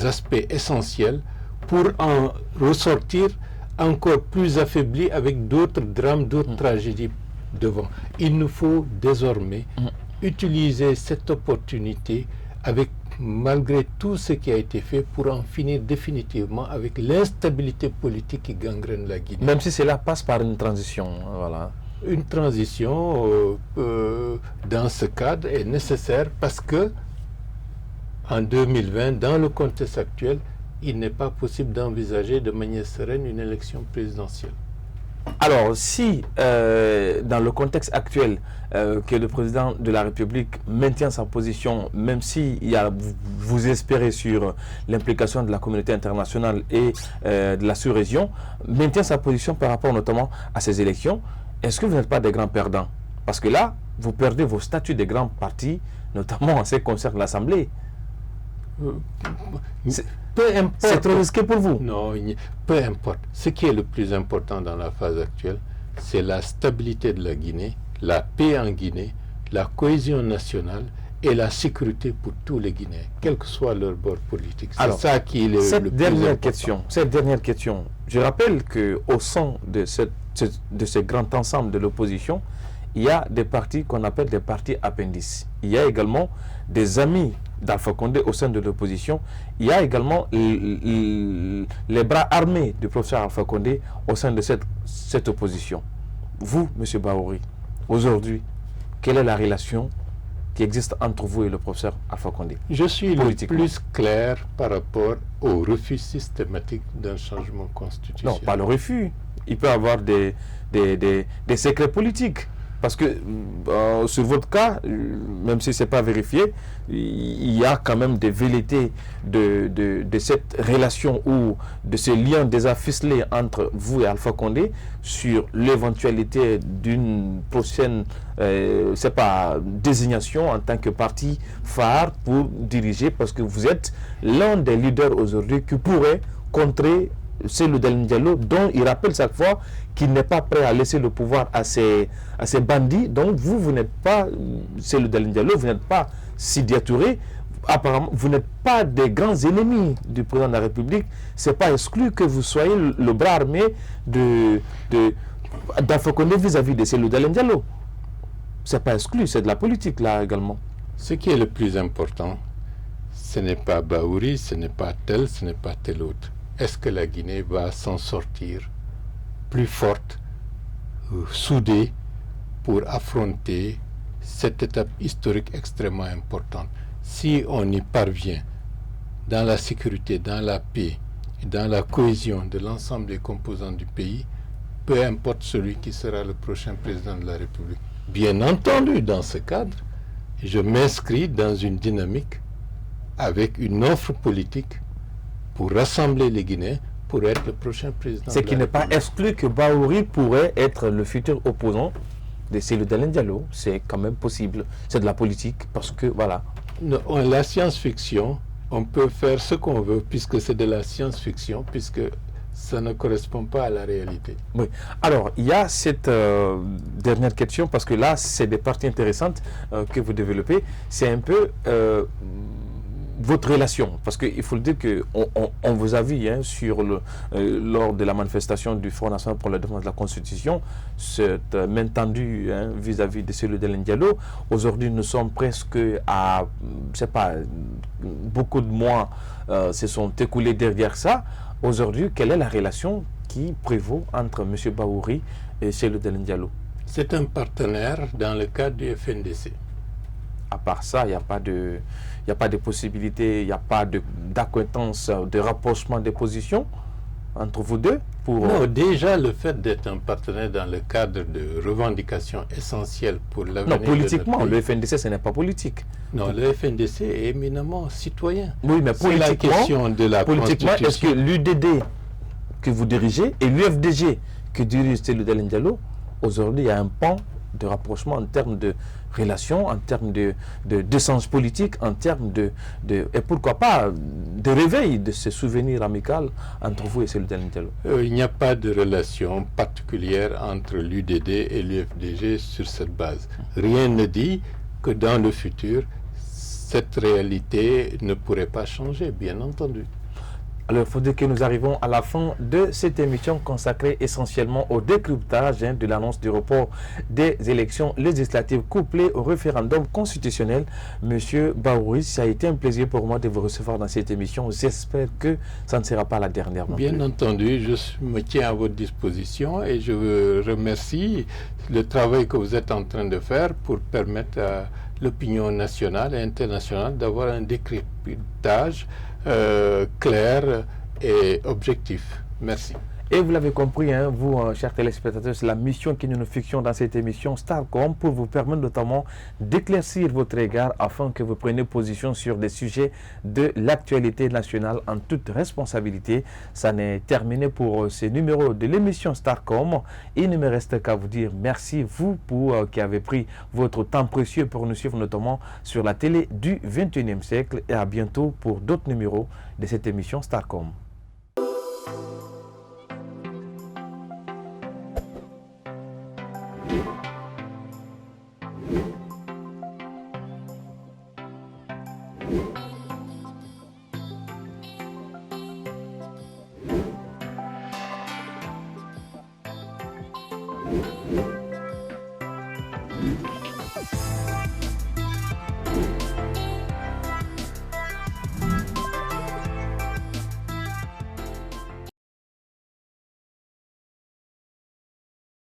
aspects essentiels pour en ressortir encore plus affaibli avec d'autres drames, d'autres tragédies devant. Il nous faut désormais utiliser cette opportunité avec malgré tout ce qui a été fait pour en finir définitivement avec l'instabilité politique qui gangrène la Guinée. Même si cela passe par une transition, voilà. Une transition dans ce cadre est nécessaire parce que en 2020, dans le contexte actuel, il n'est pas possible d'envisager de manière sereine une élection présidentielle. Alors, si dans le contexte actuel, que le président de la République maintient sa position, même si vous espérez sur l'implication de la communauté internationale et de la sous-région, maintient sa position par rapport notamment à ces élections, est-ce que vous n'êtes pas des grands perdants? Parce que là, vous perdez vos statuts des grands partis, notamment en ce qui concerne l'Assemblée. Peu importe. C'est trop risqué pour vous? Non, peu importe. Ce qui est le plus important dans la phase actuelle, c'est la stabilité de la Guinée, la paix en Guinée, la cohésion nationale et la sécurité pour tous les Guinéens, quel que soit leur bord politique. C'est ça qui est le plus important. Cette dernière question, je rappelle qu'au sein de ce grand ensemble de l'opposition, il y a des partis qu'on appelle des partis appendices. Il y a également des amis d'Alpha Condé au sein de l'opposition. Il y a également les bras armés du professeur Alpha Condé au sein de cette opposition. Vous, M. Bahouri, aujourd'hui, quelle est la relation qui existe entre vous et le professeur Alpha Condé? Je suis le plus clair par rapport au refus systématique d'un changement constitutionnel. Non, pas le refus. Il peut y avoir des secrets politiques. Parce que sur votre cas, même si ce n'est pas vérifié, il y a quand même des velléités de cette relation ou de ce lien déjà ficelé entre vous et Alpha Condé sur l'éventualité d'une prochaine désignation en tant que parti phare pour diriger, parce que vous êtes l'un des leaders aujourd'hui qui pourrait contrer Cellou Dalein Diallo, dont il rappelle chaque fois qu'il n'est pas prêt à laisser le pouvoir à ces bandits. Donc vous n'êtes pas Cellou Dalein Diallo, vous n'êtes pas Sidya Touré. Apparemment, vous n'êtes pas des grands ennemis du président de la République. Ce n'est pas exclu que vous soyez le bras armé d'Alpha Condé vis-à-vis de Cellou Dalein Diallo. Ce n'est pas exclu, c'est de la politique là également. Ce qui est le plus important, ce n'est pas Bahouri, ce n'est pas tel autre. Est-ce que la Guinée va s'en sortir plus forte, soudée, pour affronter cette étape historique extrêmement importante? Si on y parvient, dans la sécurité, dans la paix, dans la cohésion de l'ensemble des composants du pays, peu importe celui qui sera le prochain président de la République. Bien entendu, dans ce cadre, je m'inscris dans une dynamique avec une offre politique pour rassembler les Guinéens pour être le prochain président. Ce qui n'est pas exclu que Bahouri pourrait être le futur opposant de Cellou Dalein Diallo. C'est quand même possible. C'est de la politique parce que voilà. Non, la science-fiction, on peut faire ce qu'on veut puisque c'est de la science-fiction, puisque ça ne correspond pas à la réalité. Oui. Alors, il y a cette dernière question, parce que là, c'est des parties intéressantes que vous développez. C'est un peu votre relation, parce qu'il faut le dire qu'on vous a vu lors de la manifestation du Front National pour la défense de la Constitution, cette main tendue vis-à-vis de Cellou Dalein Diallo. Aujourd'hui, nous sommes presque à, je ne sais pas, beaucoup de mois se sont écoulés derrière ça. Aujourd'hui, quelle est la relation qui prévaut entre M. Bahouri et Cellou Dalein Diallo? C'est un partenaire dans le cadre du FNDC. À part ça, il n'y a pas de possibilité, il n'y a pas d'acquaintance, de rapprochement des positions entre vous deux pour... Non, déjà le fait d'être un partenaire dans le cadre de revendications essentielles pour l'avenir. Non, politiquement, le FNDC, ce n'est pas politique. Non, le FNDC est éminemment citoyen. Oui, mais politiquement, la question de la politiquement, est-ce que l'UDD que vous dirigez et l'UFDG que dirige Cellou Dalein Diallo, aujourd'hui, il y a un pan de rapprochement en termes de relations, en termes d'essence politique, en termes et pourquoi pas de réveil de ce souvenir amical entre vous et Cellou Dalein Diallo? Il n'y a pas de relation particulière entre l'UDD et l'UFDG sur cette base. Rien ne dit que dans le futur, cette réalité ne pourrait pas changer, bien entendu. Alors, il faut dire que nous arrivons à la fin de cette émission consacrée essentiellement au décryptage de l'annonce du report des élections législatives couplées au référendum constitutionnel. Monsieur Baouri, ça a été un plaisir pour moi de vous recevoir dans cette émission. J'espère que ça ne sera pas la dernière. Bien entendu, je me tiens à votre disposition et je vous remercie le travail que vous êtes en train de faire pour permettre à l'opinion nationale et internationale d'avoir un décryptage clair et objectif. Merci. Et vous l'avez compris, hein, vous, chers téléspectateurs, c'est la mission que nous nous fixions dans cette émission Starcom pour vous permettre notamment d'éclaircir votre regard afin que vous preniez position sur des sujets de l'actualité nationale en toute responsabilité. Ça n'est terminé pour ce numéro de l'émission Starcom. Il ne me reste qu'à vous dire merci, vous, qui avez pris votre temps précieux pour nous suivre notamment sur la télé du 21e siècle, et à bientôt pour d'autres numéros de cette émission Starcom.